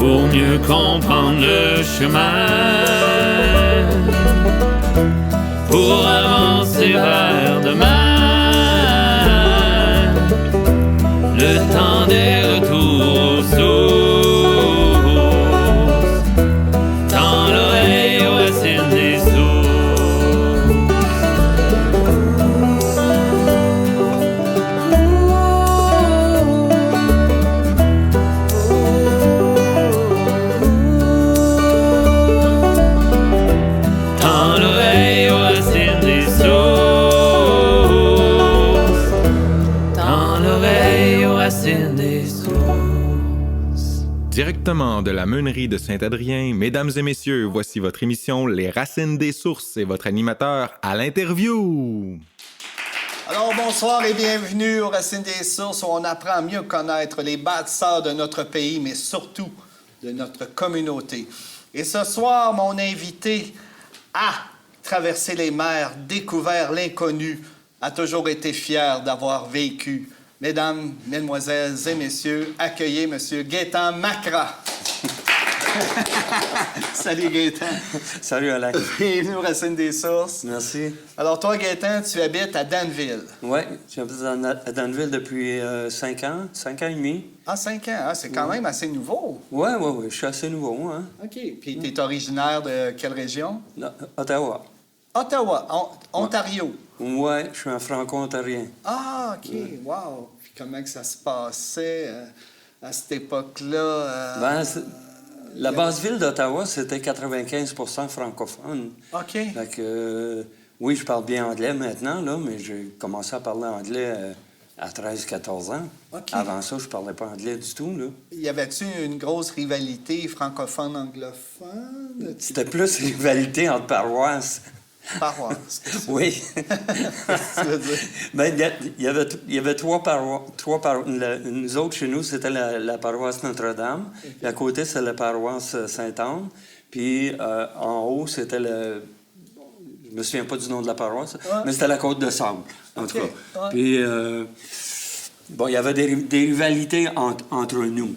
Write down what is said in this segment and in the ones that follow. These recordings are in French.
pour mieux comprendre le chemin, pour avancer vers demain. Le temps des retours aux sources, dans l'oreille aux racines des sources. Dans l'oreille aux racines des sources, dans l'oreille aux racines des sources. Directement de la meunerie de Saint-Adrien, mesdames et messieurs, voici votre émission Les Racines des Sources et votre animateur à l'interview. Alors, bonsoir et bienvenue aux Racines des Sources où on apprend à mieux connaître les bâtisseurs de notre pays, mais surtout de notre communauté. Et ce soir, mon invité a traversé les mers, découvert l'inconnu, a toujours été fier d'avoir vécu. Mesdames, mesdemoiselles et messieurs, accueillez M. Gaétan Macra. Salut Gaétan. Salut Alex. Bienvenue aux Racines des Sources. Merci. Alors toi, Gaétan, tu habites à Danville. Oui, j'habite à Danville depuis 5 ans, 5 ans et demi. Ah, 5 ans, hein? C'est quand même assez nouveau. Oui, je suis assez nouveau, hein. OK. Puis tu es originaire de quelle région? Ottawa. Ottawa, Ontario. Oui, je suis un franco-ontarien. Ah, OK. Wow. Puis comment que ça se passait à cette époque-là? La base ville d'Ottawa, c'était 95% francophone. OK. Fait que, oui, je parle bien anglais maintenant, là, mais j'ai commencé à parler anglais à 13-14 ans. OK. Avant ça, je parlais pas anglais du tout, là. Y avait-tu une grosse rivalité francophone-anglophone? C'était plus rivalité entre paroisses. Paroisse. Oui. Qu'est-ce que tu veux dire? Ben, il y avait trois paroisses. Nous autres, chez nous, c'était la paroisse Notre-Dame. Okay. Puis à côté, c'est la paroisse Sainte-Anne. Puis en haut, c'était le... Je me souviens pas du nom de la paroisse, mais c'était la Côte de Sable, en tout cas. Ouais. Puis, bon, il y avait des rivalités entre nous.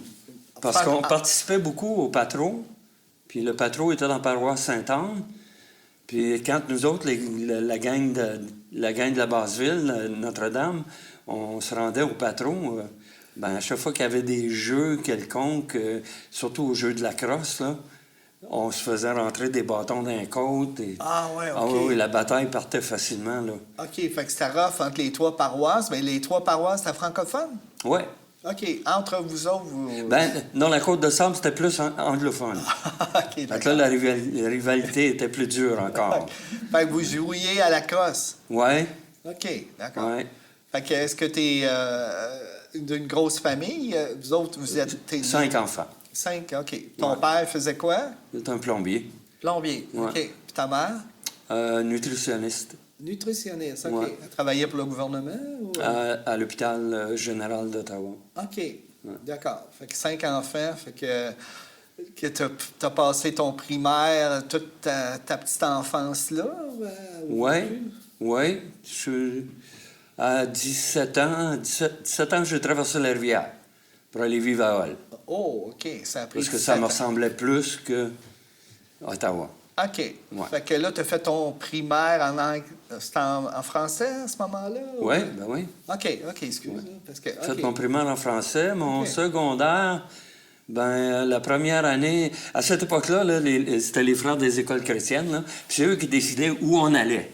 Parce qu'on participait beaucoup au patro. Puis le patro était dans la paroisse Sainte-Anne. Puis quand nous autres, la gang de la Basse-Ville, Notre-Dame, on se rendait au patron, à chaque fois qu'il y avait des jeux quelconques, surtout aux jeux de la crosse, là, on se faisait rentrer des bâtons dans les côtes. Ah ouais, OK. Ah oui, la bataille partait facilement, là. OK, fait que c'était rough entre les trois paroisses. Mais les trois paroisses, c'était francophone? Oui. OK. Entre vous autres, vous... Non, la Côte de Sable, c'était plus anglophone. OK, Fait d'accord. que là, la rivalité était plus dure encore. Fait que vous jouiez à la crosse? Oui. OK, d'accord. Oui. Fait que est-ce que tu es d'une grosse famille? Vous autres, vous êtes... 5 enfants. 5, OK. Ton père faisait quoi? C'est un plombier. Plombier, Ouais. OK. Puis ta mère? Nutritionniste. Nutritionniste, OK. Ouais. Elle travaillait pour le gouvernement? Ou... À l'hôpital général d'Ottawa. OK, d'accord. Fait que 5 enfants, fait que t'as passé ton primaire, toute ta petite enfance-là? Oui. À 17 ans, j'ai traversé la rivière pour aller vivre à Hull. Oh, OK. Ça a pris Parce que 17 ça me ans. ressemblait plus que Ottawa. OK. Ouais. Fait que là, tu as fait ton primaire c'était en français à ce moment-là? Oui, ou... ben oui. OK, excuse. Parce que, J'ai OK. fait mon primaire en français. Mon OK. secondaire, la première année... À cette époque-là, c'était les frères des écoles chrétiennes. Là, puis c'est eux qui décidaient où on allait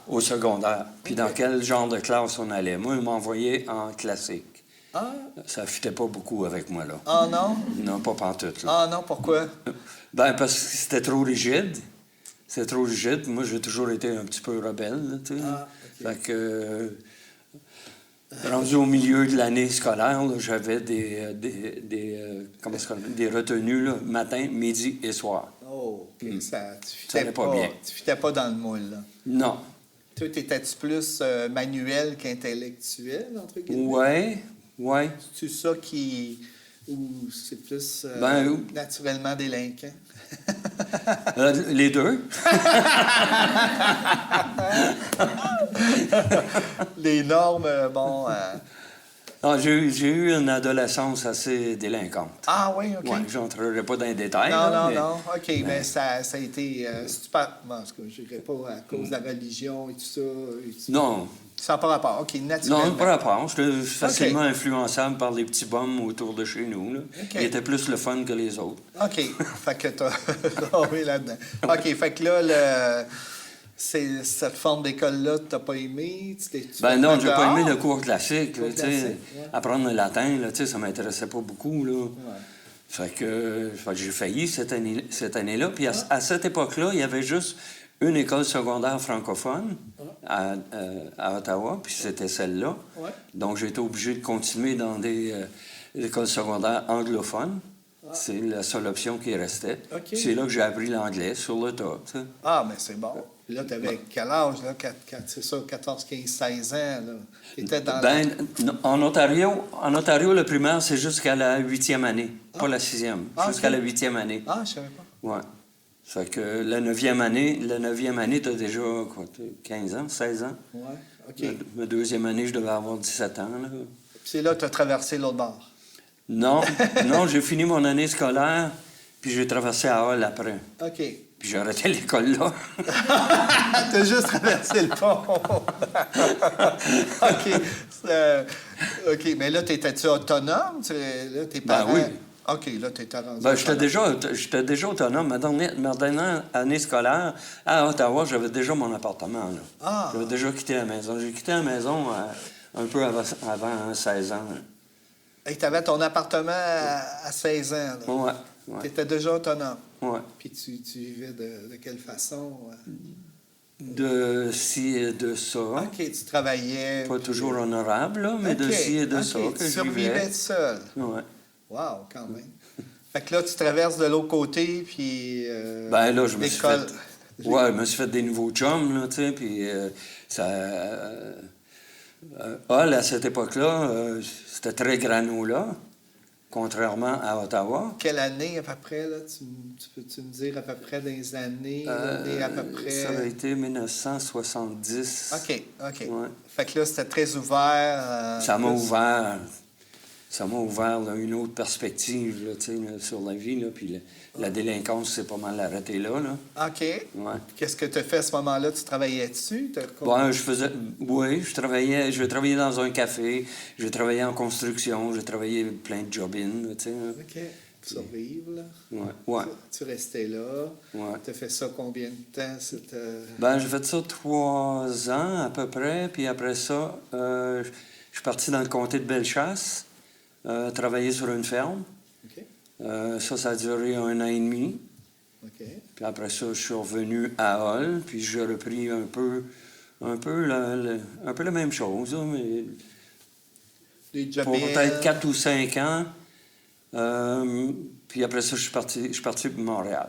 au secondaire. Puis dans quel genre de classe on allait. Moi, ils m'envoyaient en classique. Ah. Ça ne fitait pas beaucoup avec moi, là. Ah non? Non, pas pantoute, là. Ah non, pourquoi? Parce que c'était trop rigide. C'était trop rigide. Moi, j'ai toujours été un petit peu rebelle, là, tu sais. Ah, OK. Fait que... rendu au milieu de l'année scolaire, là, j'avais des retenues, là, matin, midi et soir. Oh, OK. Tu Ça fitais allait pas bien. Tu fitais pas dans le moule, là. Non. Toi, t'étais-tu plus manuel qu'intellectuel, entre guillemets? Oui. C'est ça qui... Ou c'est plus naturellement délinquant? Les deux. Les normes, Non, j'ai eu une adolescence assez délinquante. Ah oui, OK. Ouais, j'entrerai pas dans les détails. Non, là, non, mais- non. OK, mais ça a été super. Bon, en tout cas, je dirais pas à cause de la religion et tout ça. Non, Ça n'a pas rapport. OK, naturellement. non, pas rapport. J'étais facilement influençable par les petits bums autour de chez nous. Là. OK. Ils étaient plus le fun que les autres. OK. Fait que t'as tombé là-dedans. OK, fait que là, cette forme d'école-là, tu n'as pas aimé? Ben non, j'ai pas dehors? aimé le cours classique. Là, tu sais. classique, ouais. Apprendre le latin, là, tu sais, ça m'intéressait pas beaucoup. Là. Fait que j'ai failli cette année-là. Puis à cette époque-là, il y avait juste une école secondaire francophone à Ottawa, puis c'était celle-là. Ouais. Donc j'ai été obligé de continuer dans des écoles secondaires anglophones. C'est la seule option qui restait. OK. Puis c'est là que j'ai appris l'anglais sur le tas. Tu sais. Ah, mais c'est bon. Là, tu avais quel âge, là? C'est ça, 14, 15, 16 ans, là. Tu étais dans En Ontario, le primaire, c'est jusqu'à la 8e année, pas la 6e, Ah, jusqu'à OK. la 8e année. Ah, je savais pas. Ouais. Fait que la 9e année, tu as déjà quoi, 15 ans, 16 ans. Ouais, OK. Ma deuxième année, je devais avoir 17 ans. Là. Puis c'est là que tu as traversé l'autre bord. Non, non, j'ai fini mon année scolaire, puis j'ai traversé à Hull après. OK. Puis j'ai arrêté l'école là. Tu as juste traversé le pont. OK. OK, mais là, étais-tu autonome? Là, tes parents... oui. OK, là, tu étais rendu Ben, autonome. j'étais déjà autonome. Ma dernière année scolaire, à Ottawa, j'avais déjà mon appartement. Là. Ah. J'avais déjà quitté la maison. J'ai quitté la maison un peu avant 16 ans. Là. Et tu avais ton appartement à 16 ans. Là. Ouais, Tu ouais, étais déjà autonome. ouais. Puis tu vivais de quelle façon? De ci et de ça. OK, tu travaillais. Pas puis- toujours honorable, là, mais de OK, ci et de OK, ça que tu je survivais vivais. seul. Ouais. Wow, quand même. Fait que là, tu traverses de l'autre côté, puis... Ben là, je me suis l'école- fait... Ouais, je me suis fait des nouveaux chums, là, tu sais, puis ça... Hull, à cette époque-là, c'était très granola, contrairement à Ottawa. Quelle année, à peu près, là? Tu peux-tu me dire à peu près des années? L'année à peu près... Ça a été 1970. OK, OK. Ouais. Fait que là, c'était très ouvert. Ça m'a plus- ouvert... Ça m'a ouvert là, une autre perspective là, tu sais, là, sur la vie. Là, puis la délinquance, c'est pas mal arrêté là. Là. OK. Ouais. Qu'est-ce que tu as fait à ce moment-là? Tu travaillais dessus? Bon, oui, je travaillais dans un café, je travaillais en construction, j'ai travaillé plein de job-in, tu sais. Là. OK. Pour survivre, là. Ouais, ouais, Tu restais là. ouais. Tu as fait ça combien de temps? Ben, j'ai fait ça 3 ans à peu près, puis après ça, je suis parti dans le comté de Bellechasse, travailler sur une ferme. OK. Ça a duré 1 an et demi. OK. Puis après ça, je suis revenu à Hull, puis j'ai repris un peu la même chose, là, mais Les job pour peut-être 4 ou 5 ans. Puis après ça, je suis parti pour Montréal.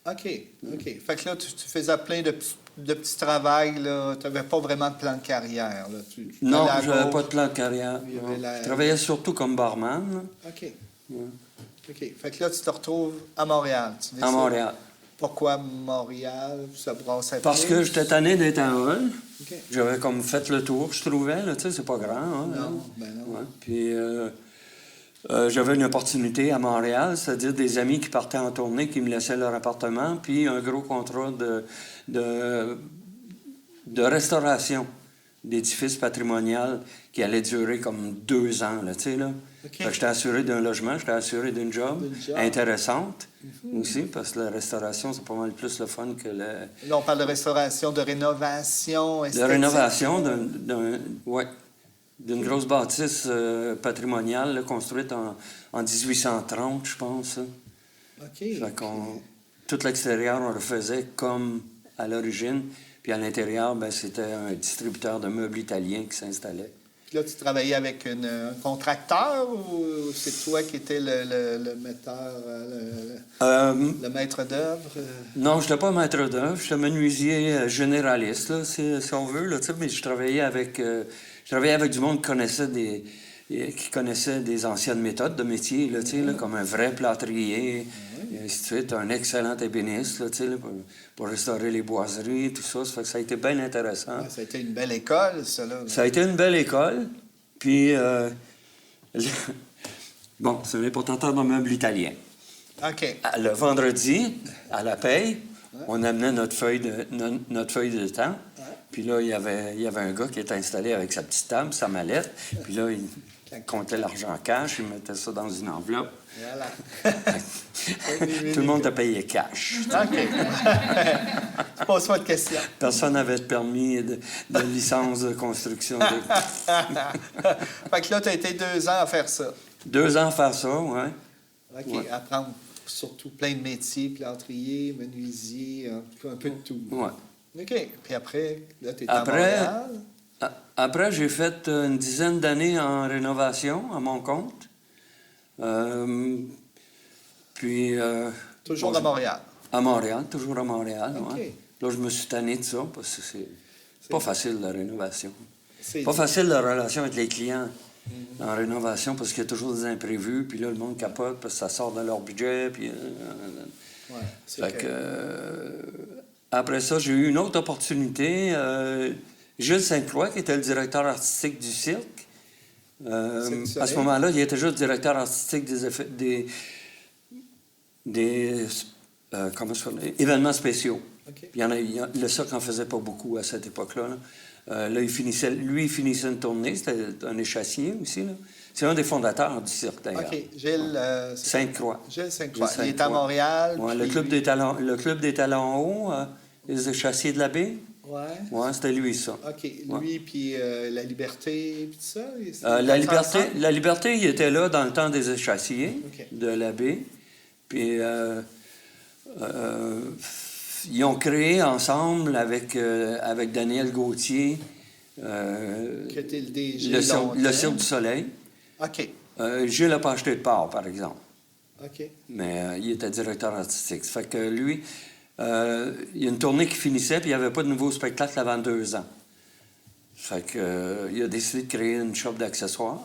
OK. OK. Fait que là, tu faisais plein de petits travails, là. Tu n'avais pas vraiment de plan de carrière, là. Tu Non, allais à je n'avais gauche. pas de plan de carrière. Il y avait non. la- Je travaillais surtout comme barman, là, OK. OK. Fait que là, tu te retrouves à Montréal. Tu à décides- Montréal. Pourquoi Montréal? Ça brassait Parce plus? que j'étais tanné d'être à Hull. OK. J'avais comme fait le tour, je trouvais, là, tu sais, c'est pas grand. Hein, Non, ben non. Ouais. Puis j'avais une opportunité à Montréal, c'est-à-dire des amis qui partaient en tournée, qui me laissaient leur appartement, puis un gros contrat de restauration d'édifices patrimonial qui allait durer comme 2 ans, là, tu sais, là. OK. Fait que j'étais assuré d'un logement, j'étais assuré d'une job D'une job. intéressante aussi, parce que la restauration, c'est pas mal plus le fun que le... Là, on parle de restauration, de rénovation, De esthétique. rénovation d'une grosse bâtisse patrimoniale là, construite en 1830, je pense. Là. OK. Fait qu'on, tout l'extérieur, on le faisait comme à l'origine. Puis à l'intérieur, ben, c'était un distributeur de meubles italien qui s'installait. Puis là, tu travaillais avec un contracteur ou c'est toi qui étais le metteur, le maître d'œuvre? Non, je n'étais pas maître d'œuvre, j'étais menuisier généraliste, là, si on veut, là, tu sais, mais je travaillais avec du monde qui connaissait des anciennes méthodes de métier, là, tu sais, là, comme un vrai plâtrier, et ainsi de suite, un excellent ébéniste, là, tu sais, là, pour restaurer les boiseries, tout ça. Ça fait que ça a été bien intéressant. Ouais, ça a été une belle école, ça, là. Ça a été une belle école. Puis Bon, c'est un importateur de meubles italien. OK. Le vendredi, à la paye, on amenait notre feuille de temps. Puis là, il y avait un gars qui était installé avec sa petite table, sa mallette. Puis là, il comptait l'argent en cash, il mettait ça dans une enveloppe. Voilà. Tout le monde a payé cash. OK. Tu poses pas de questions. Personne n'avait de permis de licence de construction. Fait que là, tu as été 2 ans à faire ça. 2 ans à faire ça, oui. OK. Ouais. Apprendre surtout plein de métiers, plâtrier, menuisier, un peu de tout. Ouais. OK. Puis après, là, tu es à Après, Montréal. après, j'ai fait une dizaine d'années en rénovation à mon compte. Puis... Toujours bon, à Montréal. À Montréal, toujours à Montréal, OK. ouais. Là, je me suis tanné de ça parce que c'est pas facile, la rénovation. C'est Pas facile, la relation avec les clients en rénovation parce qu'il y a toujours des imprévus. Puis là, le monde capote parce que ça sort de leur budget. Puis, Ouais, c'est fait que- que, après ça, j'ai eu une autre opportunité. Jules Sainte-Croix, qui était le directeur artistique du cirque. Cirque À ce moment-là, il était juste directeur artistique des événements spéciaux. OK. Puis le cirque n'en faisait pas beaucoup à cette époque-là. Là, il finissait une tournée. C'était un échassier aussi. Là. C'est un des fondateurs du cirque, d'ailleurs. OK. Gilles Sainte-Croix. Gilles Sainte-Croix. Gilles Il est à Sainte-Croix. Montréal. Ouais, le puis- club des talons hauts, les échassiers de la baie. Ouais. Ouais, c'était lui, ça. OK. Ouais. Lui, puis La Liberté, puis tout ça. La Liberté, il était là dans le temps des échassiers OK. de la baie. Puis ils ont créé ensemble avec Daniel Gauthier Qui était le DG le Cirque longtemps. du Soleil. OK. Gilles n'a pas acheté de part, par exemple. OK. Mais il était directeur artistique. Ça fait que lui, il y a une tournée qui finissait, puis il n'y avait pas de nouveau spectacle avant 2 ans. Ça fait que, il a décidé de créer une shop d'accessoires,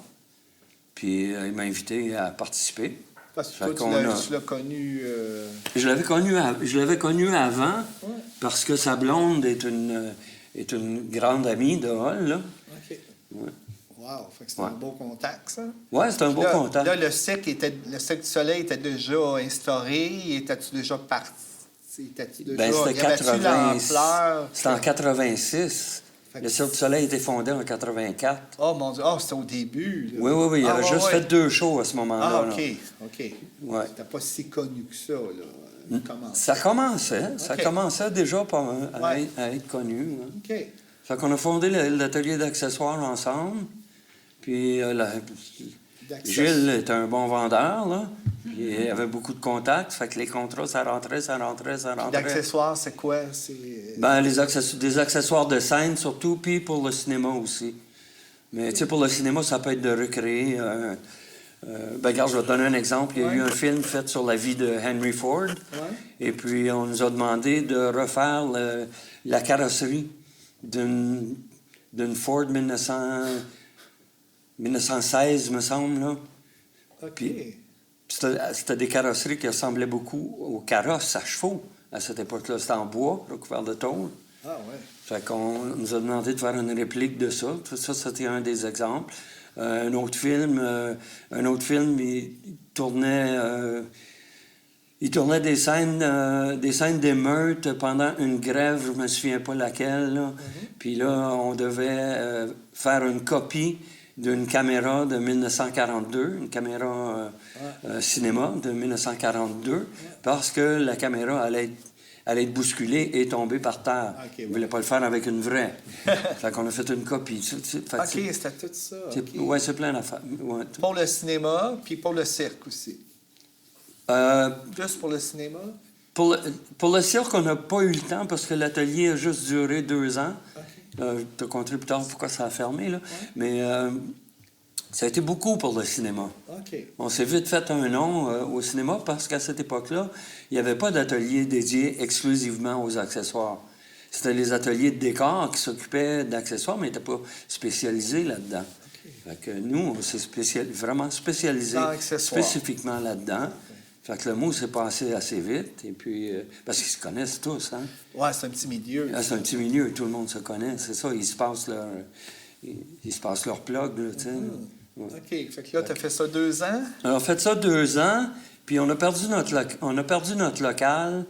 puis il m'a invité à participer. Parce que Fait toi, qu'on a- tu l'as connu... Je l'avais connu avant, Ouais. parce que sa blonde est une grande amie de Hall, là. OK. Ouais. Wow. Fait que c'était Ouais. un beau contact, ça. Ouais, c'est un beau Là, contact. Là, le Cirque du Soleil était déjà instauré. Étais-tu déjà parti? Étais-tu déjà... C'était y avait-tu 80. l'ampleur? C'était en 86. Fait que- Le Cirque du Soleil a été fondé en 84. Oh, mon Dieu. Oh, c'était au début. Là. Oui. Il Ah, avait ouais, juste ouais. fait 2 shows à ce moment-là. Ah, là. OK. OK. Ouais. C'était pas si connu que ça, là. Comment? Ça commençait. Ça OK. commençait déjà Ouais. à être connu. Hein. OK. Fait qu'on a fondé l'atelier d'accessoires ensemble. Puis Gilles était un bon vendeur, là. Puis il avait beaucoup de contacts. Fait que les contrats, ça rentrait. D'accessoires, c'est quoi? C'est... Ben, des accessoires de scène surtout, puis pour le cinéma aussi. Mais tu sais, pour le cinéma, ça peut être de recréer. Ben, regarde, je vais te donner un exemple. Il y a Ouais. eu un film fait sur la vie de Henry Ford. Ouais. Et puis, on nous a demandé de refaire la carrosserie d'une Ford 1916, me semble. Là. OK. Puis- C'était des carrosseries qui ressemblaient beaucoup aux carrosses à chevaux. À cette époque-là, c'était en bois, recouvert de tôle. Ah, ouais. Fait qu'on nous a demandé de faire une réplique de ça. Tout ça, c'était un des exemples. Un autre film, il tournait des scènes d'émeute pendant une grève, je me souviens pas laquelle. Là. Puis là, on devait faire une copie d'une caméra de 1942, une caméra cinéma de 1942, parce que la caméra allait être bousculée et tomber par terre. OK, On ne ouais. voulait pas le faire avec une vraie. Fait qu'on a fait une copie. Fait que OK, c'était tout ça. OK. Oui, c'est plein d'affaires. Ouais. Pour le cinéma, puis pour le cirque aussi. Euh, Juste pour le cinéma? pour le cirque, on n'a pas eu le temps parce que l'atelier a juste duré 2 ans. Je te conterai plus tard pourquoi ça a fermé. Là. Mais ça a été beaucoup pour le cinéma. OK. On s'est vite fait un nom au cinéma parce qu'à cette époque-là, il n'y avait pas d'atelier dédié exclusivement aux accessoires. C'était les ateliers de décor qui s'occupaient d'accessoires, mais n'étaient pas spécialisés là-dedans. Fait que nous, on s'est vraiment spécialisés Dans l'accessoire. spécifiquement là-dedans. Fait que le mot s'est passé assez vite, et puis, parce qu'ils se connaissent tous, hein. Ouais, c'est un petit milieu. Là, c'est un petit milieu, tout le monde se connaît, c'est ça, ils se passent leur plug, là, tu sais. OK. Fait que là, tu as fait ça 2 ans? On a fait ça 2 ans, puis on a perdu notre local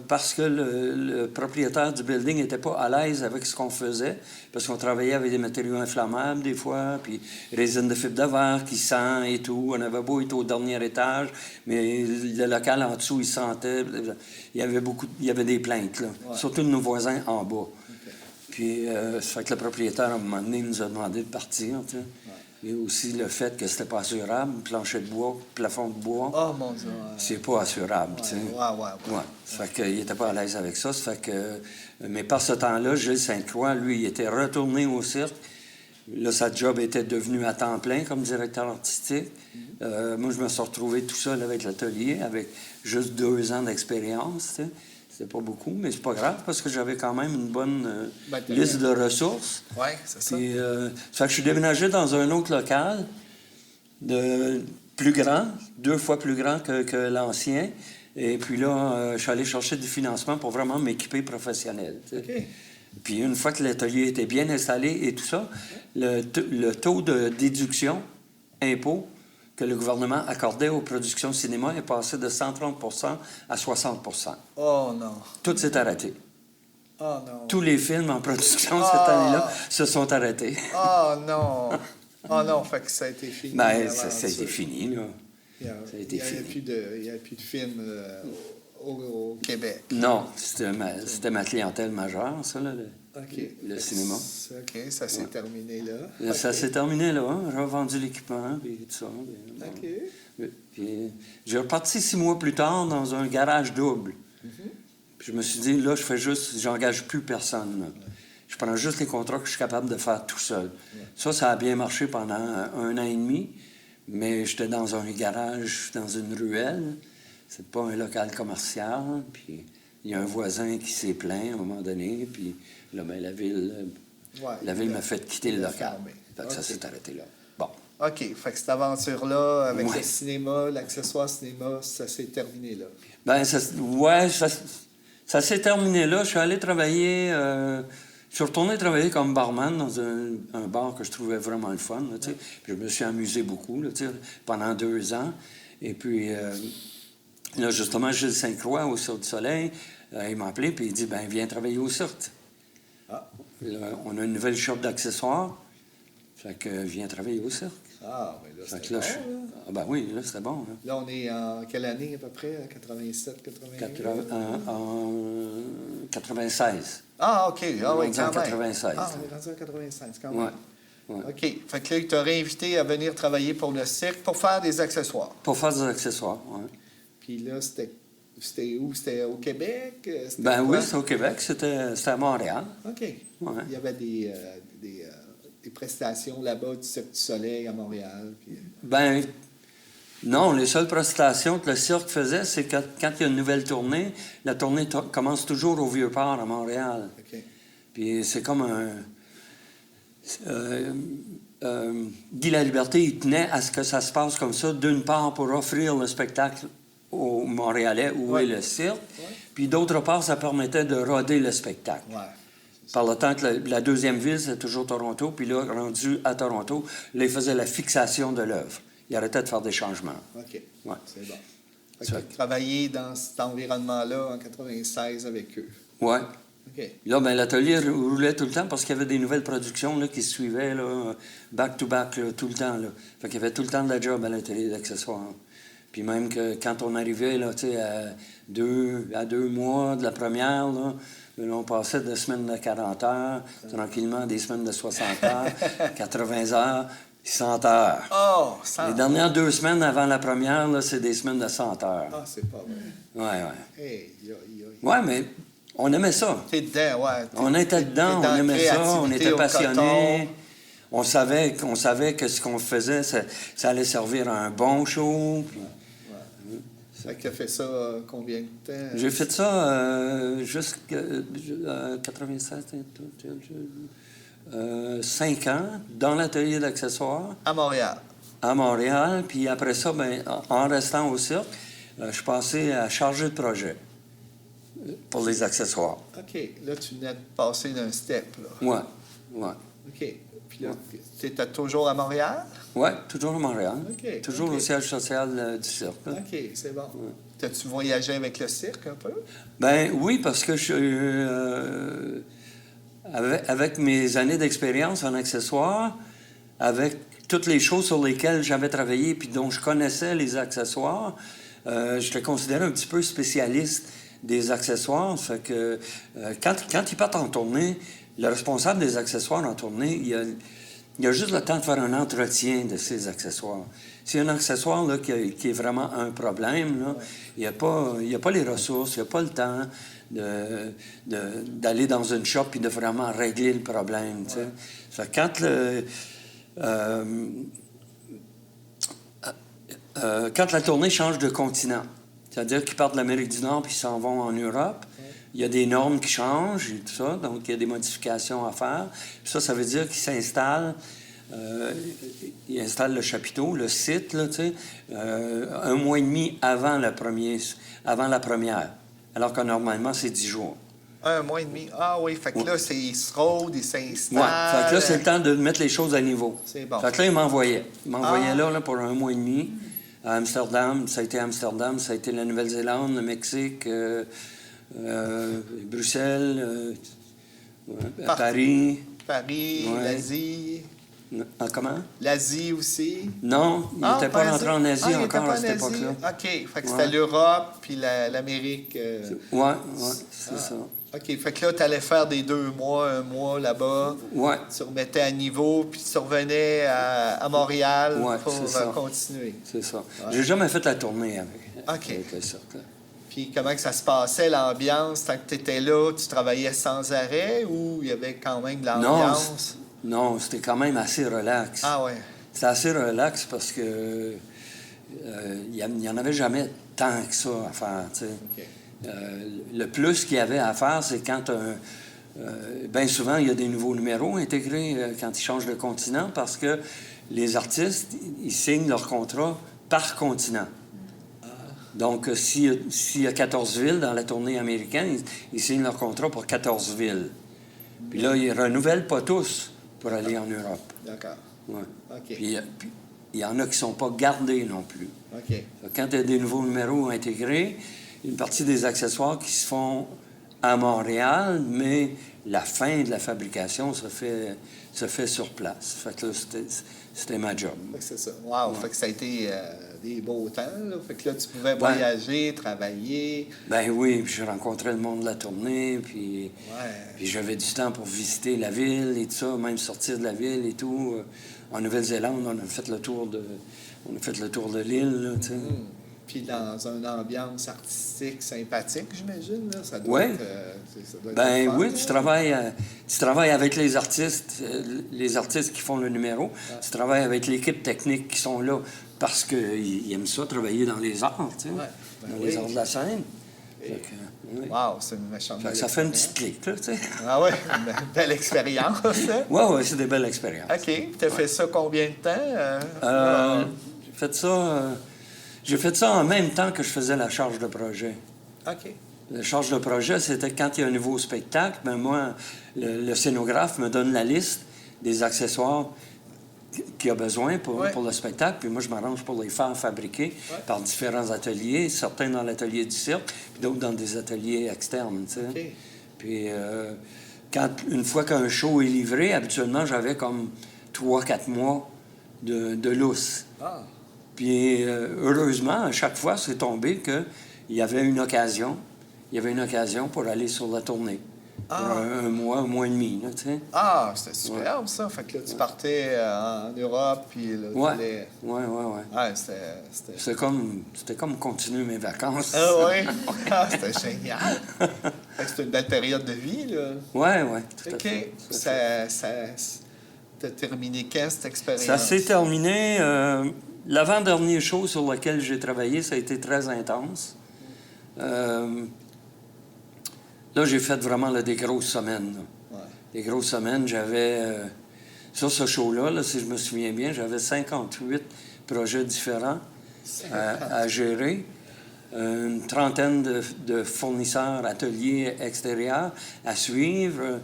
parce que le propriétaire du building n'était pas à l'aise avec ce qu'on faisait, parce qu'on travaillait avec des matériaux inflammables des fois, puis résine de fibre de verre qui sent et tout. On avait beau être au dernier étage, mais le local en dessous, il sentait. Il y avait des plaintes, là, surtout de nos voisins en bas. Puis, ça fait que le propriétaire, à un moment donné, nous a demandé de partir. Tu sais. Et aussi le fait que c'était pas assurable, plancher de bois, plafond de bois. Oh mon Dieu! C'est pas assurable, tu sais. Ouais. Ça fait qu'il était pas à l'aise avec ça. Ça fait que... Mais par ce temps-là, Gilles Sainte-Croix, lui, il était retourné au cirque. Là, sa job était devenue à temps plein comme directeur artistique. Moi, je me suis retrouvé tout seul avec l'atelier, avec juste 2 ans d'expérience, tu sais. C'était pas beaucoup, mais c'est pas grave parce que j'avais quand même une bonne liste de ressources. Oui, c'est ça. Puis, ça fait que je suis déménagé dans un autre local, plus grand, 2 fois plus grand que l'ancien. Et puis là, je suis allé chercher du financement pour vraiment m'équiper professionnel. Tu sais. OK. Puis une fois que l'atelier était bien installé et tout ça, le taux de déduction, impôt, que le gouvernement accordait aux productions de cinéma est passé de 130 à 60 Oh non. Tout s'est arrêté. Oh non. Tous les films en production cette année-là se sont arrêtés. Oh non. Oh non, fait que ça a été fini. Ben, ça a été fini, là. Il n'y avait plus de films au Québec. Non, c'était ma clientèle majeure, ça, là, le cinéma. OK, ça s'est terminé là. Ça s'est terminé là, hein? J'ai revendu l'équipement, puis tout ça. OK. Puis j'ai reparti 6 mois plus tard dans un garage double. Puis je me suis dit, là, j'engage plus personne. Là. Je prends juste les contrats que je suis capable de faire tout seul. Ça a bien marché pendant 1 an et demi, mais j'étais dans un garage, dans une ruelle. C'est pas un local commercial. Puis il y a un voisin qui s'est plaint à un moment donné, puis là, ben, la ville m'a fait quitter le local. Fait que ça s'est arrêté là. Bon. OK. Fait que cette aventure-là, avec le cinéma, l'accessoire cinéma, ça s'est terminé là. Ben, ça s'est terminé là. Je suis allé travailler... je suis retourné travailler comme barman dans un bar que je trouvais vraiment le fun. Là, puis je me suis amusé beaucoup là, pendant 2 ans. Et puis, là, justement, Gilles Sainte-Croix, au Cirque du Soleil, il m'a appelé et il dit, ben viens travailler au Cirque. Là, on a une nouvelle shop d'accessoires. Fait que viens travailler au Cirque. Ah, mais là, c'était là, bon, là. Ah, ben oui, là, c'était bon. Là. Là, on est en quelle année à peu près? 87, 88? En 96. Ah, OK. Ah, oui, quand en même. 96. Ah, on est rendu en 96, quand même. Ouais. OK. Fait que là, il t'a réinvité à venir travailler pour le cirque pour faire des accessoires. Pour faire des accessoires, oui. Puis là, c'était où? C'était au Québec? Ben oui, c'était au Québec. C'était à Montréal. OK. Ouais. Il y avait des prestations là-bas du Cirque du Soleil à Montréal. Puis... Ben non, les seules prestations que le cirque faisait, c'est que quand il y a une nouvelle tournée, la tournée commence toujours au Vieux-Port à Montréal. OK. Puis c'est comme Guy Laliberté, il tenait à ce que ça se passe comme ça, d'une part pour offrir le spectacle aux Montréalais où est le cirque, puis d'autre part, ça permettait de roder le spectacle. Ouais. Par le temps que la deuxième ville, c'est toujours Toronto, puis là, rendu à Toronto, là, il faisait la fixation de l'œuvre. Il arrêtait de faire des changements. OK. Ouais. C'est bon. Tu as travaillé dans cet environnement-là en 96 avec eux. Oui. OK. Là, ben, l'atelier roulait tout le temps parce qu'il y avait des nouvelles productions là, qui se suivaient là, back-to-back là, tout le temps. Là. Fait qu'il y avait tout le temps de la job à l'atelier d'accessoires. Puis même que quand on arrivait là, à 2 mois de la première, là, on passait de semaines de 40 heures, tranquillement des semaines de 60 heures, 80 heures, 100 heures. Oh, 100 Les dernières 2 semaines avant la première, là, c'est des semaines de 100 heures. Ah, c'est pas vrai. Oui. Hey, Oui, mais on aimait ça. T'es dedans, ouais. On était dedans, on aimait ça, on était passionnés. On savait que ce qu'on faisait, ça allait servir à un bon show. Fait que tu as fait ça combien de temps? J'ai fait ça jusqu'à 96, 5 ans, dans l'atelier d'accessoires. À Montréal. À Montréal. Puis après ça, ben, en restant au cirque, je suis passé à chargé de projet pour les accessoires. OK. Là, tu venais de passer d'un step, là. Oui, oui. OK. Puis là, tu étais toujours à Montréal? Oui, toujours à Montréal. OK, Toujours OK. au siège social du cirque. Là. OK, c'est bon. T'as-tu voyagé avec le cirque un peu? Ben oui, parce que avec mes années d'expérience en accessoires, avec toutes les choses sur lesquelles j'avais travaillé puis dont je connaissais les accessoires, je te considérais un petit peu spécialiste des accessoires. Fait que quand ils partent en tournée, le responsable des accessoires en tournée, il a juste le temps de faire un entretien de ces accessoires. S'il y a un accessoire là, qui est vraiment un problème, là, il n'y a pas les ressources, il n'y a pas le temps d'aller dans une shop et de vraiment régler le problème. Tu sais. Fait que quand la tournée change de continent, c'est-à-dire qu'ils partent de l'Amérique du Nord puis ils s'en vont en Europe, il y a des normes qui changent et tout ça, donc il y a des modifications à faire. Puis ça veut dire qu'ils s'installent, ils installent le chapiteau, le site, là, tu sais, 1 mois et demi avant la première, alors que normalement c'est 10 jours. 1 mois et demi. Ah oui, fait que là, ils se rôdent, ils s'installent. Oui, fait que là, c'est le temps de mettre les choses à niveau. C'est bon. Fait que là, il m'envoyait. Il m'envoyait là pour 1 mois et demi à Amsterdam. Ça a été Amsterdam, ça a été la Nouvelle-Zélande, le Mexique, Bruxelles, Paris. Paris, Ouais. l'Asie. Comment? L'Asie aussi. Non, il n'était pas rentré en Asie encore à cette époque-là. OK, fait que c'était l'Europe puis l'Amérique. Oui, c'est ça. OK, fait que là, tu allais faire des 2 mois, 1 mois là-bas. Oui, Tu remettais à niveau, puis tu revenais à Montréal Ouais, pour c'est ça. continuer. c'est ça. J'ai jamais fait la tournée OK. avec le cirque. Là. Puis comment que ça se passait, l'ambiance? Tant que tu étais là, tu travaillais sans arrêt ou il y avait quand même de l'ambiance? Non, c'était quand même assez relax. Ah ouais. C'était assez relax parce que il n'y en avait jamais tant que ça à faire. Tu sais. OK. Le plus qu'il y avait à faire, c'est quand bien souvent, il y a des nouveaux numéros intégrés quand ils changent de continent parce que les artistes, ils signent leur contrat par continent. Donc, s'il y a 14 villes dans la tournée américaine, ils signent leur contrat pour 14 villes. Puis là, ils ne renouvellent pas tous pour aller en Europe. D'accord. Ouais. OK. Puis il y en a qui ne sont pas gardés non plus. OK. Quand il y a des nouveaux numéros intégrés, une partie des accessoires qui se font à Montréal, mais la fin de la fabrication se fait sur place. Fait que là, c'était ma job. Fait que c'est ça. Wow. Fait que ça a été des beaux temps, là. Fait que là, tu pouvais voyager, travailler. Ben oui, puis je rencontrais le monde de la tournée, puis j'avais du temps pour visiter la ville et tout ça, même sortir de la ville et tout. En Nouvelle-Zélande, on a fait le tour de l'île, là, tu sais. Puis dans une ambiance artistique sympathique, j'imagine, là. Ça doit Ouais. être... ça doit être Ben le fun, oui, là. tu travailles avec les artistes qui font le numéro. Tu travailles avec l'équipe technique qui sont là parce qu'ils aiment ça, travailler dans les arts, tu sais, dans les arts de la scène. Fait que, oui. Wow, c'est une méchante Fait que ça fait une petite clique, là, tu sais. Ah ouais, une belle expérience, hein? Oui, c'est des belles expériences. OK. Tu as fait ça combien de temps? J'ai fait ça en même temps que je faisais la charge de projet. OK. La charge de projet, c'était quand il y a un nouveau spectacle, ben moi, le scénographe me donne la liste des accessoires qu'il a besoin pour le spectacle, puis moi, je m'arrange pour les faire fabriquer par différents ateliers, certains dans l'atelier du cirque, puis d'autres dans des ateliers externes, tu sais. OK. Puis, une fois qu'un show est livré, habituellement, j'avais comme 3-4 mois de lousse. Ah. Puis, heureusement, à chaque fois, c'est tombé qu'il y avait une occasion. Il y avait une occasion pour aller sur la tournée. Pour un mois et demi, là, tu sais. Ah, c'était superbe, ça. Fait que là, tu partais en Europe, puis là, tu allais... Ouais. Ouais, c'était... C'était comme continuer mes vacances. Ah oui? Ah, c'était génial. Fait que c'était une belle période de vie, là. Ouais, tout à OK. fait. T'as terminé quand, cette expérience? Ça s'est terminé. L'avant-dernier show sur lequel j'ai travaillé, ça a été très intense. Là, j'ai fait vraiment des grosses semaines. Là. Ouais. Des grosses semaines, j'avais... sur ce show-là, là, si je me souviens bien, j'avais 58 projets différents à gérer. Une trentaine de fournisseurs, ateliers extérieurs à suivre.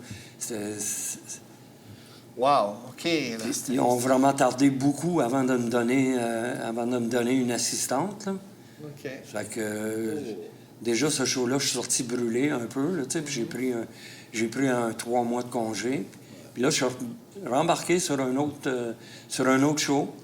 Wow, OK. Là, Ils ont vraiment tardé beaucoup avant de me donner, une assistante. Là. OK. Fait que déjà, ce show-là, je suis sorti brûlé un peu. Là, puis j'ai pris un 3 mois de congé. Puis là, je suis rembarqué sur un autre show.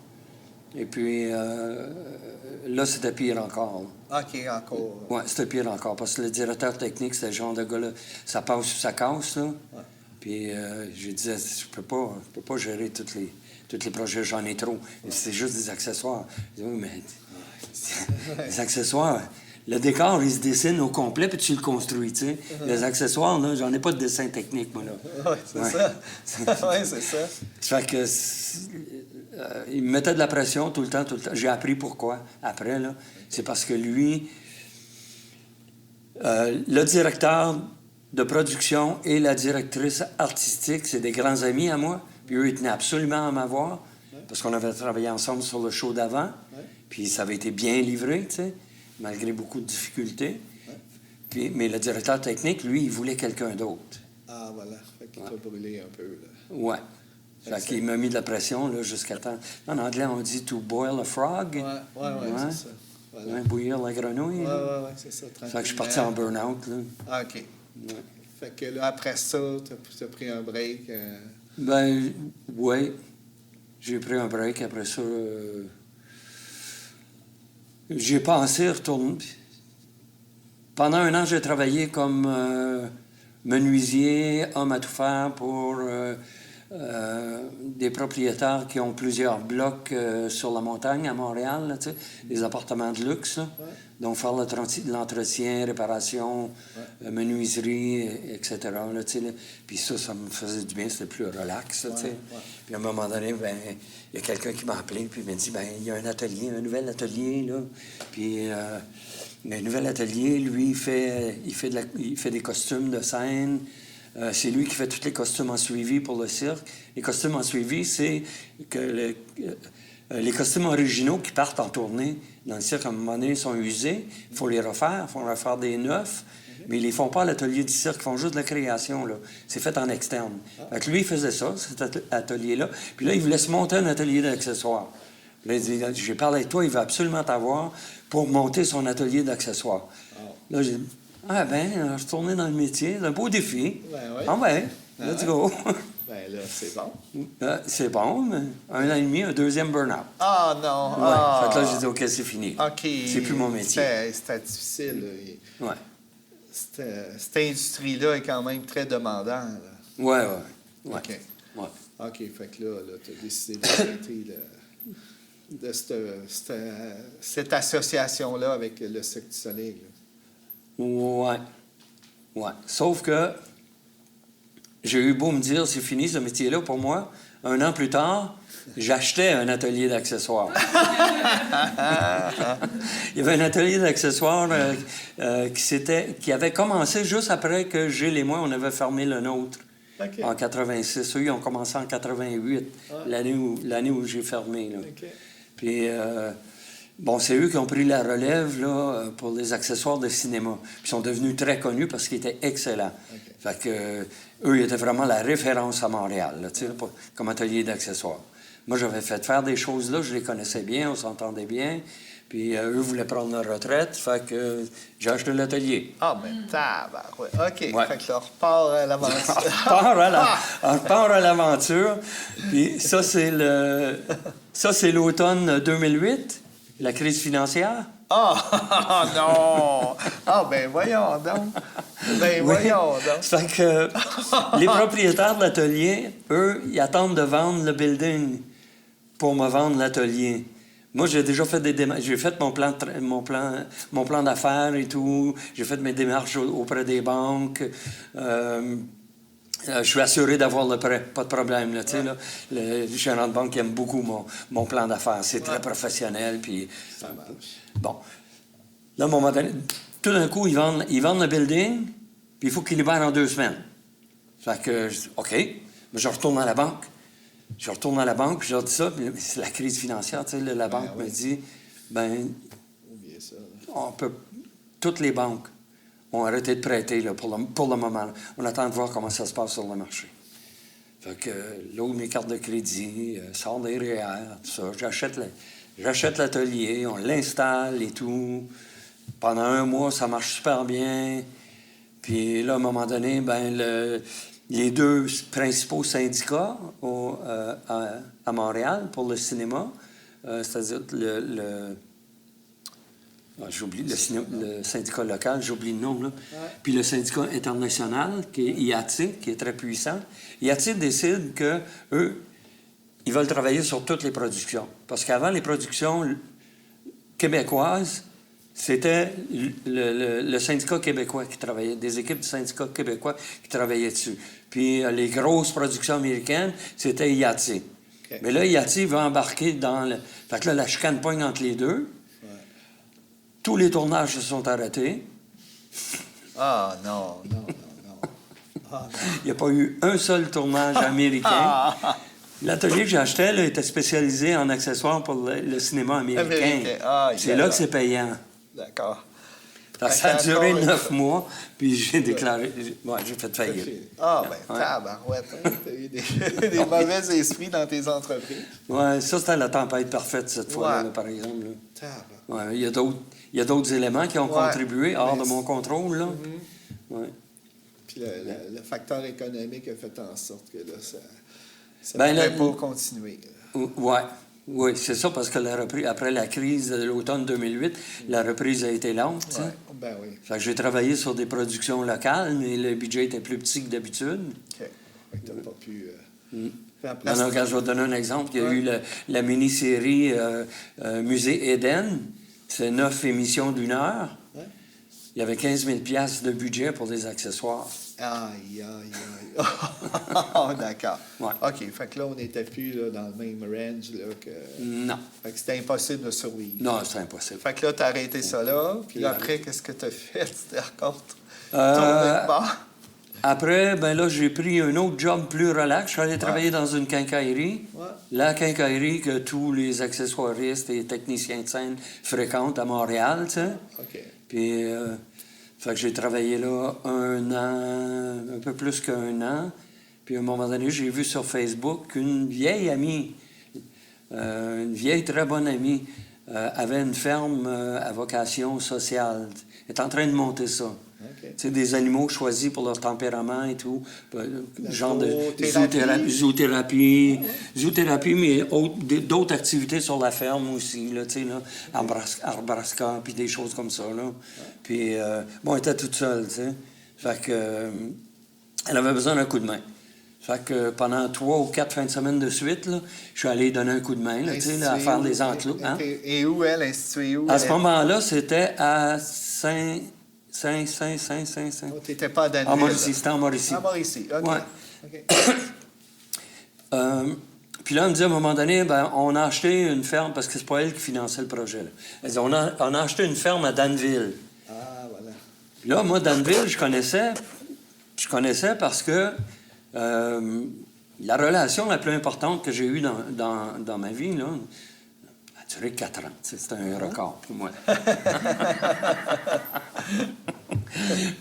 Et puis là, c'était pire encore. Là. OK, encore. Oui, c'était pire encore. Parce que le directeur technique, c'était le genre de gars-là, ça passe ou ça casse. Là. Ouais. Puis je disais, je peux pas gérer tous les projets, j'en ai trop. C'est juste des accessoires. Je dis, oui, mais les accessoires, le décor, il se dessine au complet, puis tu le construis, tu sais. Les accessoires, là, j'en ai pas de dessin technique, moi, là. Oui, c'est ça. Oui, c'est ça. Ça fait que il me mettait de la pression tout le temps. J'ai appris pourquoi, après, là. C'est parce que lui, le directeur de production et la directrice artistique, c'est des grands amis à moi. Puis eux, ils tenaient absolument à m'avoir, parce qu'on avait travaillé ensemble sur le show d'avant. Ouais. Puis ça avait été bien livré, tu sais, malgré beaucoup de difficultés. Puis, mais le directeur technique, lui, il voulait quelqu'un d'autre. Ah, voilà. Fait qu'il t'a brûlé un peu, là. Ouais. Fait qu'il m'a mis de la pression, là, jusqu'à temps. En anglais, on dit « to boil a frog ». Ouais, c'est ça. Voilà. Ouais, bouillir la grenouille. Ouais, c'est ça. Fait que je suis parti en burn-out, là. Ah, OK. Ouais. Fait que là, après ça, t'as pris un break. Ben, oui. J'ai pris un break. Après ça, j'ai pensé retourner. Pendant 1 an, j'ai travaillé comme menuisier, homme à tout faire pour des propriétaires qui ont plusieurs blocs sur la montagne à Montréal, là, des appartements de luxe. Là. Ouais. Donc, faire l'entretien, réparation, menuiserie, etc. Là, là. Puis ça me faisait du bien, c'était plus relax. Là, Puis à un moment donné, ben, il y a quelqu'un qui m'a appelé, puis il m'a dit, ben, il y a un nouvel atelier, là. Puis le nouvel atelier, lui, il fait des costumes de scène. C'est lui qui fait tous les costumes en suivi pour le cirque. Les costumes en suivi, c'est que les costumes originaux qui partent en tournée dans le cirque, à un moment donné, sont usés. Il faut les refaire. Il faut en refaire des neufs. Mais ils ne les font pas à l'atelier du cirque. Ils font juste de la création. Là. C'est fait en externe. Fait que lui, il faisait ça, cet atelier-là. Puis là, il voulait se monter un atelier d'accessoires. Là, il dit, j'ai parlé avec toi, il veut absolument t'avoir pour monter son atelier d'accessoires. Là, j'ai dit, ah ben, retourner dans le métier, c'est un beau défi. Ah ben, let's go. Ben là, c'est bon. C'est bon, mais 1 an et demi, un deuxième burn-out. Ah non! Ouais. Ah. Fait que là, j'ai dit, OK, c'est fini. OK. C'est plus mon métier. C'était difficile. Là. Ouais. Cette industrie-là est quand même très demandante. Là. Ouais. OK. Ouais. OK, fait que là tu as décidé d'arrêter de cette association-là avec le Cirque du Soleil. Là. Ouais. Sauf que j'ai eu beau me dire, c'est fini ce métier-là pour moi. 1 an plus tard, j'achetais un atelier d'accessoires. Il y avait un atelier d'accessoires qui avait commencé juste après que Gilles et moi, on avait fermé le nôtre. Okay. En 86. Eux, ils ont commencé en 88, l'année où j'ai fermé. Là. Okay. Puis, c'est eux qui ont pris la relève là, pour les accessoires de cinéma. Puis, ils sont devenus très connus parce qu'ils étaient excellents. Okay. Fait que, eux, ils étaient vraiment la référence à Montréal, là, comme atelier d'accessoires. Moi, j'avais fait faire des choses là, je les connaissais bien, on s'entendait bien. Puis eux voulaient prendre leur retraite, fait que j'ai acheté l'atelier. Ah, mais tabarouette. OK, ouais. Fait que là, on repart à l'aventure. on repart à l'aventure. Puis ça, c'est l'automne 2008, la crise financière. Ah, non! Ah, ben voyons donc. Voyons donc. Fait que les propriétaires de l'atelier, eux, ils attendent de vendre le building pour me vendre l'atelier. Moi, j'ai déjà fait des démarches. J'ai fait mon plan d'affaires et tout. J'ai fait mes démarches auprès des banques. Je suis assuré d'avoir le prêt. Pas de problème. Là, là. Le gérant de banque aime beaucoup mon plan d'affaires. C'est très professionnel. Puis, ça marche. Bon. Là, à un moment donné, tout d'un coup, ils vendent le building, puis il faut qu'ils libèrent en 2 semaines. Fait que, je dis, OK, mais je retourne à la banque. Je retourne à la banque, puis je leur dis ça, puis c'est la crise financière, tu sais, la banque me dit, oubliez ça. Toutes les banques ont arrêté de prêter là, pour le moment. Là. On attend de voir comment ça se passe sur le marché. Fait que là où mes cartes de crédit, sort des REER, tout ça. J'achète l'atelier, on l'installe et tout. Pendant 1 mois, ça marche super bien. Puis là, à un moment donné, les 2 principaux syndicats à Montréal pour le cinéma, c'est-à-dire j'oublie le syndicat local, j'oublie le nom, là. Ouais. Puis le syndicat international, qui est IATSE, qui est très puissant. IATSE décide qu'eux, ils veulent travailler sur toutes les productions. Parce qu'avant, les productions québécoises, c'était le syndicat québécois qui travaillait, des équipes du syndicat québécois qui travaillaient dessus. Puis les grosses productions américaines, c'était IATSE. Okay. Mais là, IATSE va embarquer dans le... Fait que là, la chicane pogne entre les deux. Tous les tournages se sont arrêtés. Ah, non. Il n'y a pas eu un seul tournage américain. L'atelier que j'ai acheté là, était spécialisé en accessoires pour le cinéma américain. C'est là que c'est payant. D'accord. Ça a duré 9 mois, puis j'ai déclaré... j'ai fait faillite. Tabarouette. T'as eu des mauvais esprits dans tes entreprises. Oui, ça, c'était la tempête parfaite, cette fois-là, par exemple. Il y a d'autres éléments qui ont contribué hors de mon contrôle, là. Puis le facteur économique a fait en sorte que là, ça ne pouvait pas continuer. Oui, c'est ça, parce que après la crise de l'automne 2008, la reprise a été lente. Fait que j'ai travaillé sur des productions locales, mais le budget était plus petit que d'habitude. OK. Fait que tu n'as pas pu... Quand je vais te donner un exemple, il y a eu la mini-série Musée Éden. C'est 9 émissions d'1 heure. Il y avait 15 000 $ de budget pour des accessoires. Aïe. D'accord. OK. Fait que là, on n'était plus là, dans le même range là, que... Non. Fait que c'était impossible de survivre. Non, c'était impossible. Fait que là, tu as arrêté ça là. Puis après, qu'est-ce que tu as fait? Tu t'es raconté? Après, là, j'ai pris un autre job plus relax. Je suis allé travailler dans une quincaillerie. La quincaillerie que tous les accessoiristes et techniciens de scène fréquentent à Montréal, tu sais. OK. Puis, fait que j'ai travaillé là 1 an, un peu plus qu'1 an. Puis, à un moment donné, j'ai vu sur Facebook qu'une vieille amie, une vieille très bonne amie, avait une ferme à vocation sociale. Elle est en train de monter ça. Okay. Tu sais, des animaux choisis pour leur tempérament et tout. Genre de zoothérapie, mais d'autres activités sur la ferme aussi, là, tu sais, là, arbrasca, puis des choses comme ça, là. Puis, elle était toute seule, tu sais. Fait que, elle avait besoin d'un coup de main. Fait que pendant 3 ou 4 fins de semaine de suite, là, je suis allé donner un coup de main, là, tu sais, là, à faire des enclos. Hein? Et où elle? Instituée où? À ce moment-là, c'était à tu n'étais pas à Danville? En Mauricie, c'était en Mauricie. En Mauricie, OK. Ouais. Puis là, on me dit à un moment donné, on a acheté une ferme, parce que c'est pas elle qui finançait le projet. Là. Elle dit, on a acheté une ferme à Danville. Ah, voilà. Puis là, moi, Danville, je connaissais parce que la relation la plus importante que j'ai eue dans ma vie, là, a duré 4 ans. C'était un record pour moi.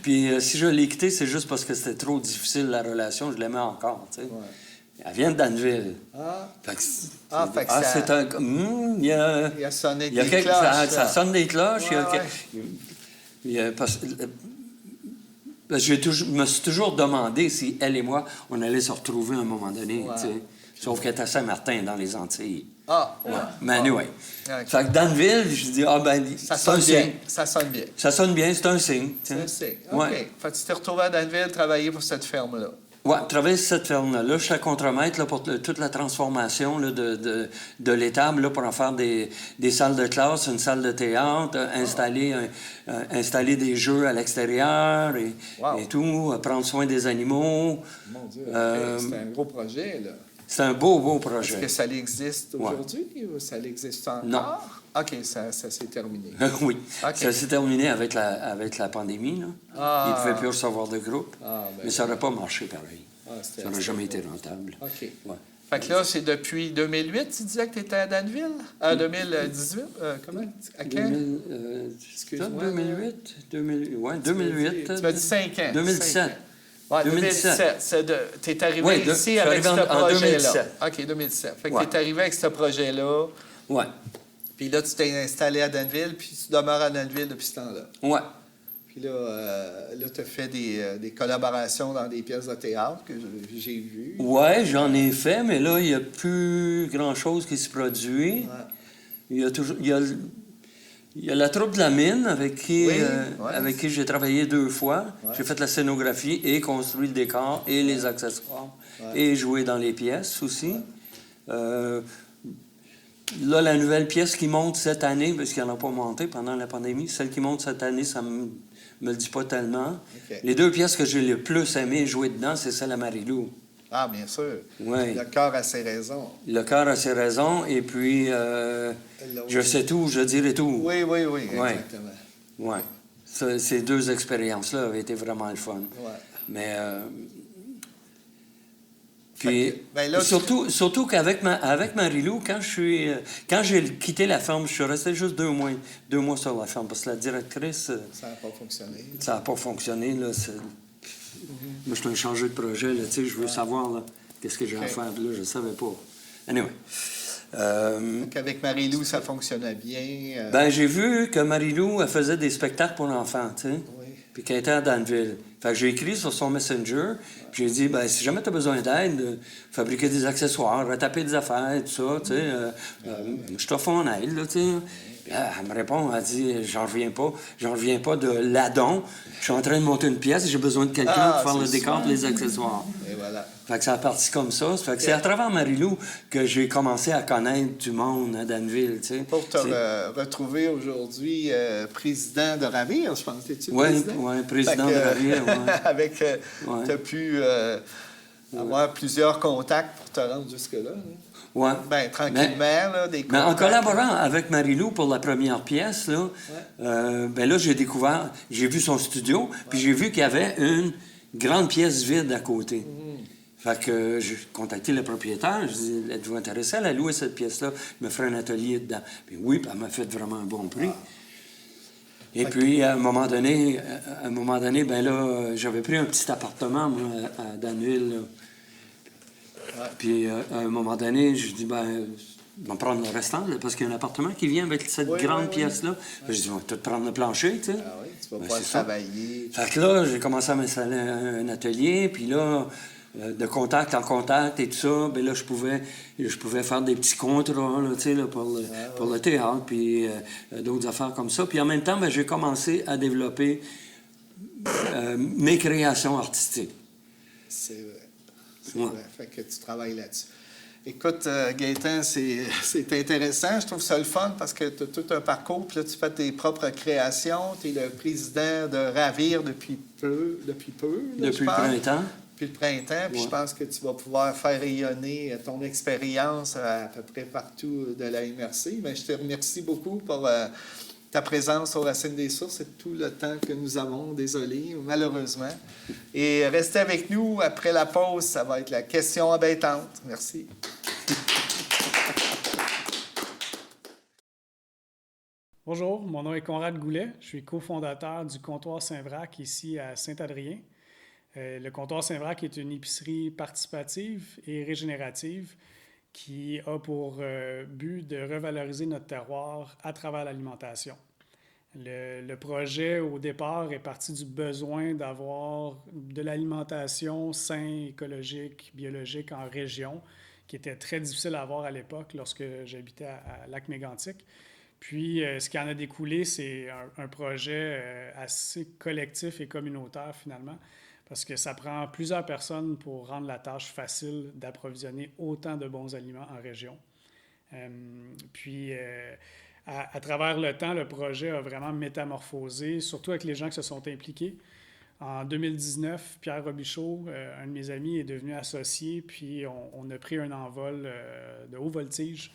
Puis si je l'ai quitté, c'est juste parce que c'était trop difficile, la relation. Je l'aimais encore, tu sais. Elle vient de Danville. Fait que c'est un... il a sonné des cloches. Ça sonne des cloches. Je me suis toujours demandé si elle et moi, on allait se retrouver à un moment donné, tu sais. Sauf qu'elle était à Saint-Martin, dans les Antilles. Mais anyway. Fait que Danville, je dis, ça sonne bien. Ça sonne bien. Ça sonne bien, c'est un signe. C'est un signe. OK. Fait que tu t'es retrouvé à Danville travailler pour cette ferme-là. Oui, travailler sur cette ferme-là. Là, je suis à contremaître là, pour toute la transformation là, de l'étable là, pour en faire des salles de classe, une salle de théâtre, installer des jeux à l'extérieur et tout, prendre soin des animaux. Mon Dieu, c'est un gros projet, là. C'est un beau projet. Est-ce que ça existe aujourd'hui ou ça existe encore? Non. OK, ça s'est terminé. Oui. Okay. Ça s'est terminé avec la pandémie. Là. Ils ne pouvaient plus recevoir de groupe. Mais ça n'aurait pas marché pareil. Ça n'aurait jamais été rentable. OK. Ouais. Fait que là, c'est depuis 2008, tu disais que tu étais à Danville? 2018? Comment? À quand? Excuse-moi. 2008? Oui, 2008. Tu m'as dit 5 ans. 2017. Ouais, 2017. Tu es arrivé Oui, je ici suis avec arrivé ce en projet-là. 2017. OK, 2017. Fait que Ouais. tu es arrivé avec ce projet-là. Ouais. Puis là, tu t'es installé à Danville, puis tu demeures à Danville depuis ce temps-là. Ouais. Puis là, tu as fait des collaborations dans des pièces de théâtre que j'ai vues. Ouais, j'en ai fait, mais là, il n'y a plus grand-chose qui se produit. Ouais. Il y a toujours... Il y a la troupe de la mine avec qui, Oui, ouais. avec qui j'ai travaillé 2 fois. Ouais. J'ai fait la scénographie et construit le décor et les accessoires. Ouais. Et joué dans les pièces aussi. Là, la nouvelle pièce qui monte cette année, parce qu'elle n'a pas monté pendant la pandémie, celle qui monte cette année, ça me le dit pas tellement. OK. Les 2 pièces que j'ai le plus aimé jouer dedans, c'est celle à Marie-Lou. Ah, bien sûr. Oui. Le cœur a ses raisons. Le cœur a ses raisons, et puis je sais tout, je dirai tout. Oui, oui, oui, Ouais. exactement. Oui. Ces 2 expériences-là avaient été vraiment le fun. Ouais. Mais. Fait Puis, que, ben là, surtout qu'avec avec Marie-Lou, quand j'ai quitté la ferme, je suis resté juste 2 mois sur la ferme, parce que la directrice, ça n'a pas fonctionné. ça n'a pas fonctionné. Là, Moi, je suis un chargé de projet, là, tu sais, je veux savoir là, qu'est-ce que j'ai à faire. Là, je ne savais pas. Anyway. Donc, avec Marie-Lou, ça fonctionnait bien. Ben, j'ai vu que Marie-Lou, elle faisait des spectacles pour l'enfant, tu sais. Oui. Puis qu'elle était à Danville. Fait que j'ai écrit sur son Messenger, puis j'ai dit, ben, si jamais tu as besoin d'aide, fabriquer des accessoires, retaper des affaires, tout ça, tu sais, je t'offre en aide, là, tu sais. Puis elle me répond, elle dit, j'en reviens pas de l'adon. Je suis en train de monter une pièce et j'ai besoin de quelqu'un pour faire le c'est décor et les accessoires. Et voilà. Fait que ça a parti comme ça. Fait que c'est à travers Marie-Lou que j'ai commencé à connaître du monde à Danville, tu sais. Pour te retrouver aujourd'hui président de Ravir, je pense. Es-tu Oui, président? président Fait que, de Ravir, ouais. Avec, Ouais. tu as pu avoir plusieurs contacts pour te rendre jusque-là. Hein? Ouais. Ben, tranquillement, là, des Mais en contacts. collaborant avec Marie-Lou pour la première pièce, là, ben là, j'ai vu son studio, puis j'ai vu qu'il y avait une grande pièce vide à côté. Fait que j'ai contacté le propriétaire, je dis, êtes-vous intéressé à la louer, cette pièce-là? Il me ferait un atelier dedans. Puis oui, puis elle m'a fait vraiment un bon prix. Et puis, à un moment donné, ben là, j'avais pris un petit appartement, moi, à Danville, là. Puis, à un moment donné, je dis, ben, on va prendre le restant, là, parce qu'il y a un appartement qui vient avec cette grande pièce-là. Puis, je dis, on va tout prendre le plancher, tu sais. Ah oui, tu vas Ben, pouvoir c'est ça. travailler. Fait que là, j'ai commencé à m'installer un atelier, puis là, de contact en contact et tout ça, ben là, je pouvais faire des petits contrats, là, tu sais, là, pour le théâtre, puis d'autres affaires comme ça. Puis en même temps, ben, j'ai commencé à développer mes créations artistiques. C'est vrai. C'est Ouais. vrai. Fait que tu travailles là-dessus. Écoute, Gaétan, c'est intéressant. Je trouve ça le fun parce que tu as tout un parcours. Puis là, tu fais tes propres créations. Tu es le président de Ravir depuis peu. Là, Depuis je le pense. printemps. Depuis le printemps. Puis Ouais. je pense que tu vas pouvoir faire rayonner ton expérience à peu près partout de la MRC. Mais je te remercie beaucoup pour ta présence au Racines des Sources. C'est tout le temps que nous avons, désolé, malheureusement. Et restez avec nous. Après la pause, ça va être la question embêtante. Merci. Bonjour, mon nom est Conrad Goulet. Je suis cofondateur du comptoir Saint-Vrac ici à Saint-Adrien. Le comptoir Saint-Vrac est une épicerie participative et régénérative qui a pour but de revaloriser notre terroir à travers l'alimentation. Le projet, au départ, est parti du besoin d'avoir de l'alimentation saine, écologique, biologique en région, qui était très difficile à avoir à l'époque lorsque j'habitais à Lac-Mégantic. Puis, ce qui en a découlé, c'est un projet assez collectif et communautaire, finalement, parce que ça prend plusieurs personnes pour rendre la tâche facile d'approvisionner autant de bons aliments en région. À travers le temps, le projet a vraiment métamorphosé, surtout avec les gens qui se sont impliqués. En 2019, Pierre Robichaud, un de mes amis, est devenu associé, puis on a pris un envol de haut voltige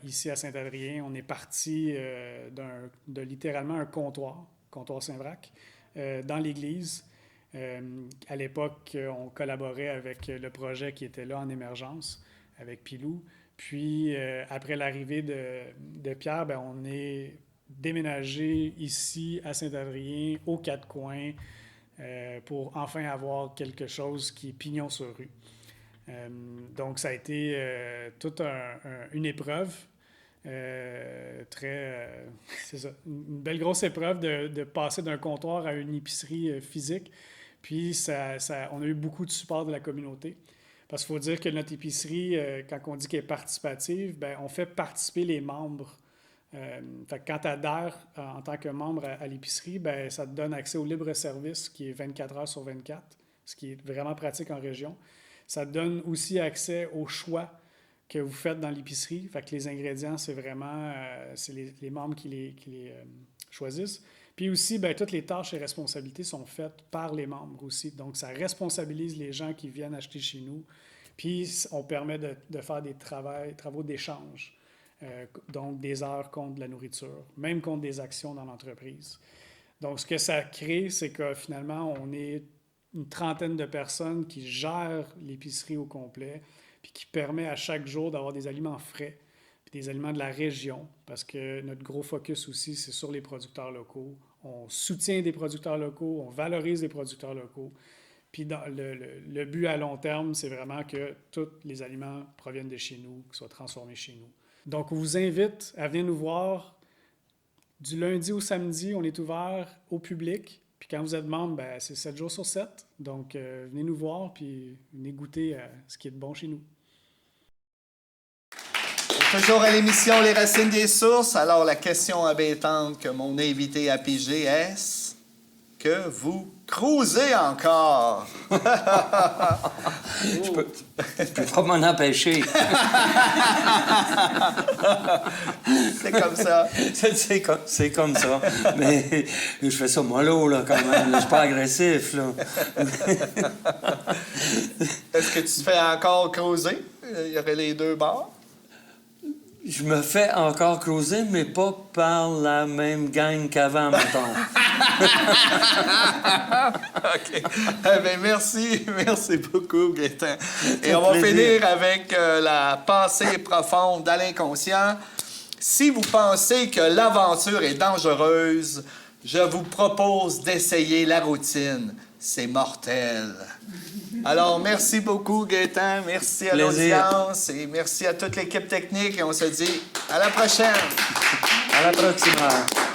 ici à Saint-Adrien. On est parti de littéralement un comptoir Saint-Vrac, dans l'église. À l'époque, on collaborait avec le projet qui était là en émergence, avec Pilou. Puis, après l'arrivée de Pierre, ben, on est déménagé ici à Saint-Adrien, aux Quatre Coins, pour enfin avoir quelque chose qui est pignon sur rue. Donc, ça a été toute une épreuve. C'est ça, une belle grosse épreuve de passer d'un comptoir à une épicerie physique. Puis, on a eu beaucoup de support de la communauté. Parce qu'il faut dire que notre épicerie, quand on dit qu'elle est participative, bien, on fait participer les membres. Fait que quand tu adhères en tant que membre à l'épicerie, bien, ça te donne accès au libre-service qui est 24 heures sur 24, ce qui est vraiment pratique en région. Ça te donne aussi accès au choix que vous faites dans l'épicerie. Fait que les ingrédients, c'est vraiment c'est les membres qui les choisissent. Puis aussi, bien, toutes les tâches et responsabilités sont faites par les membres aussi. Donc, ça responsabilise les gens qui viennent acheter chez nous. Puis, on permet de faire des travaux d'échange. Donc, des heures contre de la nourriture, même contre des actions dans l'entreprise. Donc, ce que ça crée, c'est que finalement, on est une trentaine de personnes qui gèrent l'épicerie au complet, puis qui permet à chaque jour d'avoir des aliments frais, puis des aliments de la région, parce que notre gros focus aussi, c'est sur les producteurs locaux. On soutient des producteurs locaux, on valorise des producteurs locaux. Puis le but à long terme, c'est vraiment que tous les aliments proviennent de chez nous, qu'ils soient transformés chez nous. Donc, on vous invite à venir nous voir du lundi au samedi. On est ouvert au public. Puis quand vous êtes membre, ben, c'est 7 jours sur 7. Donc, venez nous voir puis venez goûter à ce qui est de bon chez nous. Toujours à l'émission Les Racines des Sources. Alors, la question embêtante que mon invité a pigée, est-ce que vous cruisez encore? Je peux pas m'en empêcher. C'est comme ça. C'est comme ça. Mais je fais ça mollo, là, quand même. Je suis pas agressif, là. Est-ce que tu te fais encore cruiser? Il y aurait les deux bords. Je me fais encore cruiser, mais pas par la même gang qu'avant, mettons. OK. Eh bien, merci beaucoup, Gaétan. Et on va finir avec la pensée profonde à l'inconscient. Si vous pensez que l'aventure est dangereuse, je vous propose d'essayer la routine. C'est mortel. Alors, merci beaucoup, Gaétan. Merci à l'audience et merci à toute l'équipe technique. Et on se dit à la prochaine. À la prochaine.